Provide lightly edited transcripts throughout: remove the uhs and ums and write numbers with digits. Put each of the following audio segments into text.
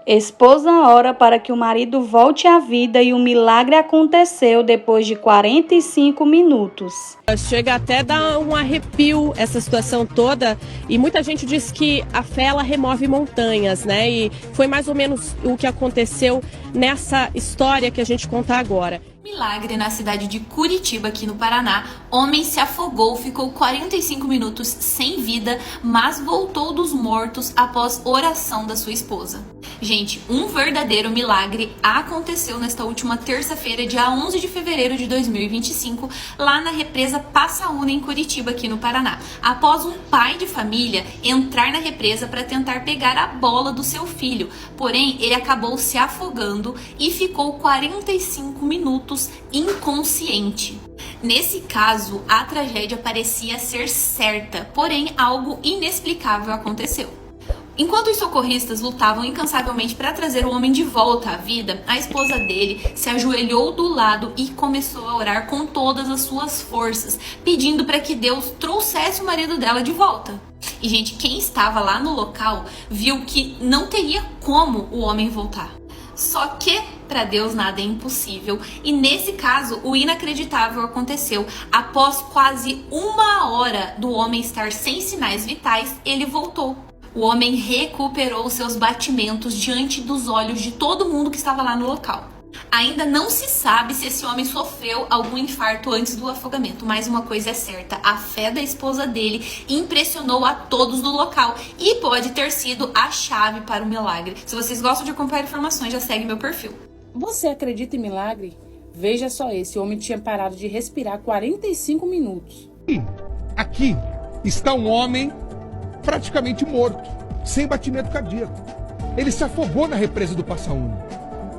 Esposa ora para que o marido volte à vida e o milagre aconteceu depois de 45 minutos. Chega até a dar um arrepio essa situação toda, e muita gente diz que a fé ela remove montanhas, né? E foi mais ou menos o que aconteceu nessa história que a gente conta agora. Milagre na cidade de Curitiba, aqui no Paraná. Homem se afogou, ficou 45 minutos sem vida, mas voltou dos mortos após oração da sua esposa. Gente, um verdadeiro milagre aconteceu nesta última terça-feira, dia 11 de fevereiro de 2025, lá na represa Passaúna, em Curitiba, aqui no Paraná. Após um pai de família entrar na represa para tentar pegar a bola do seu filho, porém ele acabou se afogando e ficou 45 minutos inconsciente. Nesse caso, a tragédia parecia ser certa, porém algo inexplicável aconteceu. Enquanto os socorristas lutavam incansavelmente para trazer o homem de volta à vida, a esposa dele se ajoelhou do lado e começou a orar com todas as suas forças, pedindo para que Deus trouxesse o marido dela de volta. E, gente, quem estava lá no local viu que não teria como o homem voltar. Só que para Deus nada é impossível, e nesse caso o inacreditável aconteceu. Após quase 1 hora do homem estar sem sinais vitais, ele voltou. O homem recuperou seus batimentos diante dos olhos de todo mundo que estava lá no local. Ainda não se sabe se esse homem sofreu algum infarto antes do afogamento, mas uma coisa é certa: a fé da esposa dele impressionou a todos do local e pode ter sido a chave para o milagre. Se vocês gostam de acompanhar informações, já segue meu perfil. Você acredita em milagre? Veja só, esse homem tinha parado de respirar 45 minutos. Aqui está um homem praticamente morto, sem batimento cardíaco. Ele se afogou na represa do Passaúna.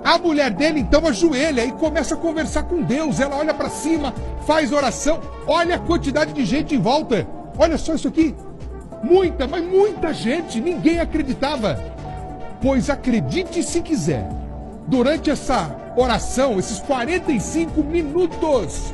A mulher dele então ajoelha e começa a conversar com Deus. Ela olha para cima, faz oração. Olha a quantidade de gente em volta. Olha só isso aqui. Muita, mas muita gente. Ninguém acreditava. Pois acredite se quiser, durante essa oração, esses 45 minutos,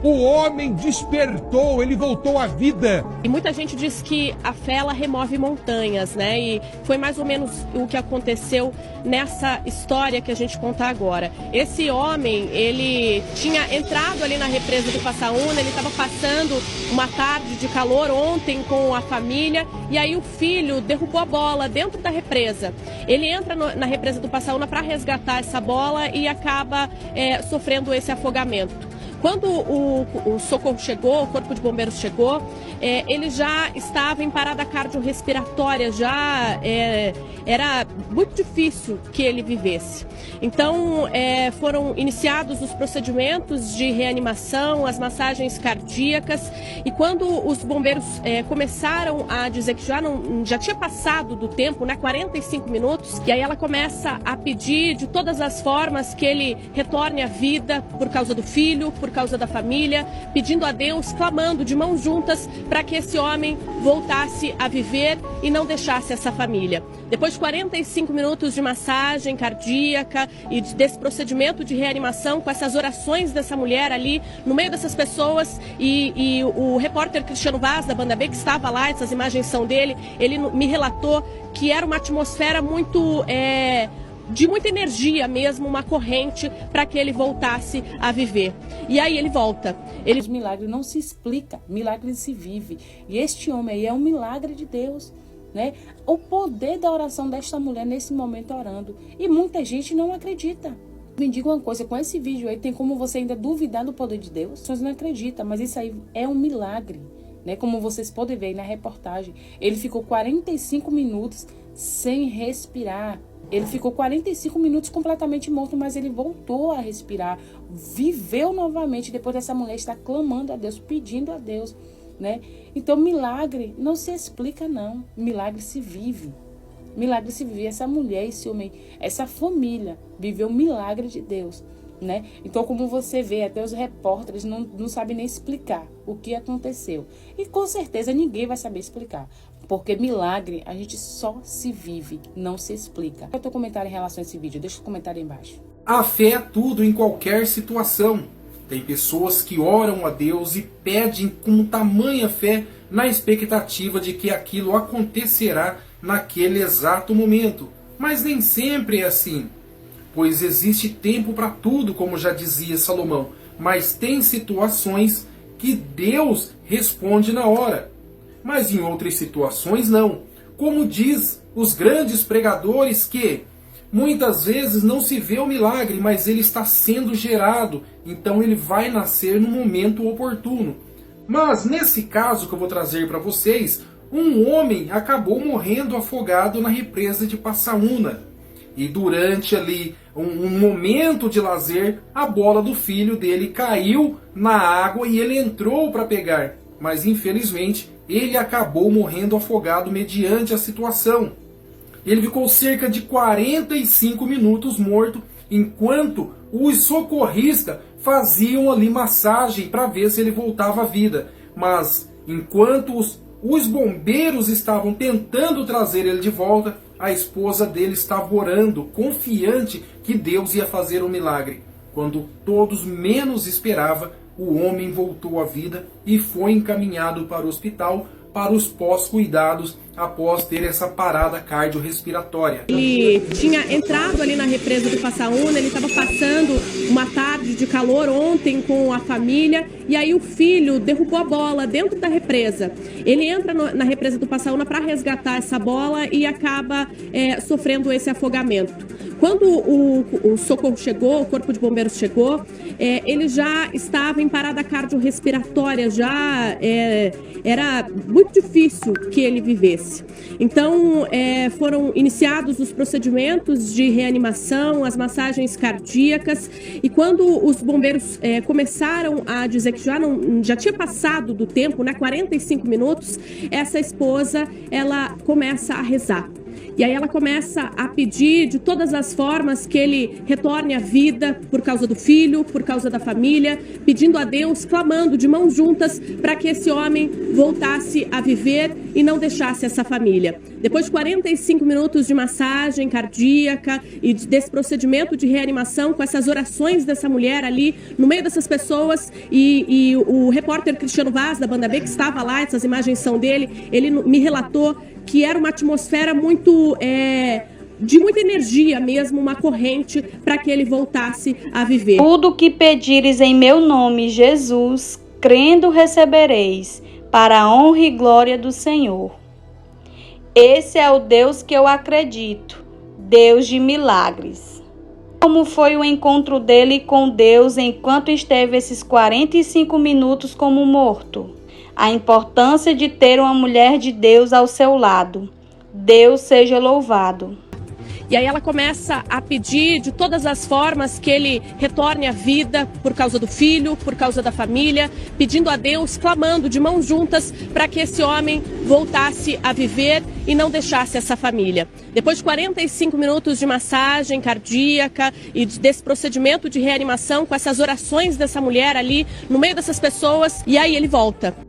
o homem despertou, ele voltou à vida. E muita gente diz que a fé ela remove montanhas, né? E foi mais ou menos o que aconteceu nessa história que a gente conta agora. Esse homem, ele tinha entrado ali na represa do Passaúna, ele estava passando uma tarde de calor ontem com a família, e aí o filho derrubou a bola dentro da represa. Ele entra na represa do Passaúna para resgatar essa bola e acaba sofrendo esse afogamento. Quando o socorro chegou, o corpo de bombeiros chegou, ele já estava em parada cardiorrespiratória, era muito difícil que ele vivesse. Então, foram iniciados os procedimentos de reanimação, as massagens cardíacas, e quando os bombeiros começaram a dizer que já tinha passado do tempo, né, 45 minutos, e aí ela começa a pedir de todas as formas que ele retorne à vida por causa do filho, por causa da família, pedindo a Deus, clamando de mãos juntas para que esse homem voltasse a viver e não deixasse essa família. Depois de 45 minutos de massagem cardíaca e desse procedimento de reanimação, com essas orações dessa mulher ali no meio dessas pessoas, e o repórter Cristiano Vaz, da Banda B, que estava lá, essas imagens são dele, ele me relatou que era uma atmosfera muito de muita energia mesmo, uma corrente para que ele voltasse a viver. E aí ele volta. Os milagres não se explica, milagre se vive. E este homem aí é um milagre de Deus, né? O poder da oração desta mulher nesse momento orando. E muita gente não acredita. Me diga uma coisa, com esse vídeo aí tem como você ainda duvidar do poder de Deus? As pessoas não acreditam, mas isso aí é um milagre, né? Como vocês podem ver aí na reportagem, ele ficou 45 minutos sem respirar. Ele ficou 45 minutos completamente morto, mas ele voltou a respirar, viveu novamente depois dessa mulher estar clamando a Deus, pedindo a Deus, né? Então, milagre não se explica, não. Milagre se vive. Milagre se vive. Essa mulher, esse homem, essa família viveu o milagre de Deus, né? Então, como você vê, até os repórteres não sabem nem explicar o que aconteceu. E com certeza ninguém vai saber explicar. Porque milagre a gente só se vive, não se explica. Qual é o teu comentário em relação a esse vídeo? Deixa o comentário aí embaixo. A fé é tudo em qualquer situação. Tem pessoas que oram a Deus e pedem com tamanha fé na expectativa de que aquilo acontecerá naquele exato momento. Mas nem sempre é assim, pois existe tempo para tudo, como já dizia Salomão, mas tem situações que Deus responde na hora, mas em outras situações não. Como diz os grandes pregadores que muitas vezes não se vê o milagre, mas ele está sendo gerado, então ele vai nascer no momento oportuno. Mas nesse caso que eu vou trazer para vocês, um homem acabou morrendo afogado na represa de Passaúna. E durante ali um momento de lazer, a bola do filho dele caiu na água e ele entrou para pegar. Mas infelizmente ele acabou morrendo afogado mediante a situação. Ele ficou cerca de 45 minutos morto, enquanto os socorristas faziam ali massagem para ver se ele voltava à vida. Mas enquanto os bombeiros estavam tentando trazer ele de volta, a esposa dele estava orando, confiante que Deus ia fazer um milagre. Quando todos menos esperavam, o homem voltou à vida e foi encaminhado para o hospital para os pós-cuidados após ter essa parada cardiorrespiratória. Ele tinha entrado ali na represa do Passaúna, ele estava passando uma tarde de calor ontem com a família, e aí o filho derrubou a bola dentro da represa. Ele entra na represa do Passaúna para resgatar essa bola e acaba sofrendo esse afogamento. Quando o socorro chegou, o corpo de bombeiros chegou, ele já estava em parada cardiorrespiratória, já era muito difícil que ele vivesse. Então, foram iniciados os procedimentos de reanimação, as massagens cardíacas, e quando os bombeiros começaram a dizer que já tinha passado do tempo, né, 45 minutos, essa esposa, ela começa a rezar. E aí ela começa a pedir de todas as formas que ele retorne à vida por causa do filho, por causa da família, pedindo a Deus, clamando de mãos juntas para que esse homem voltasse a viver e não deixasse essa família. Depois de 45 minutos de massagem cardíaca e desse procedimento de reanimação, com essas orações dessa mulher ali, no meio dessas pessoas, e o repórter Cristiano Vaz, da Banda B, que estava lá, essas imagens são dele, ele me relatou que era uma atmosfera muito de muita energia mesmo, uma corrente para que ele voltasse a viver. Tudo que pedires em meu nome, Jesus, crendo recebereis, para a honra e glória do Senhor. Esse é o Deus que eu acredito, Deus de milagres. Como foi o encontro dele com Deus enquanto esteve esses 45 minutos como morto? A importância de ter uma mulher de Deus ao seu lado. Deus seja louvado. E aí ela começa a pedir de todas as formas que ele retorne à vida por causa do filho, por causa da família, pedindo a Deus, clamando de mãos juntas para que esse homem voltasse a viver e não deixasse essa família. Depois de 45 minutos de massagem cardíaca e desse procedimento de reanimação, com essas orações dessa mulher ali no meio dessas pessoas, e aí ele volta.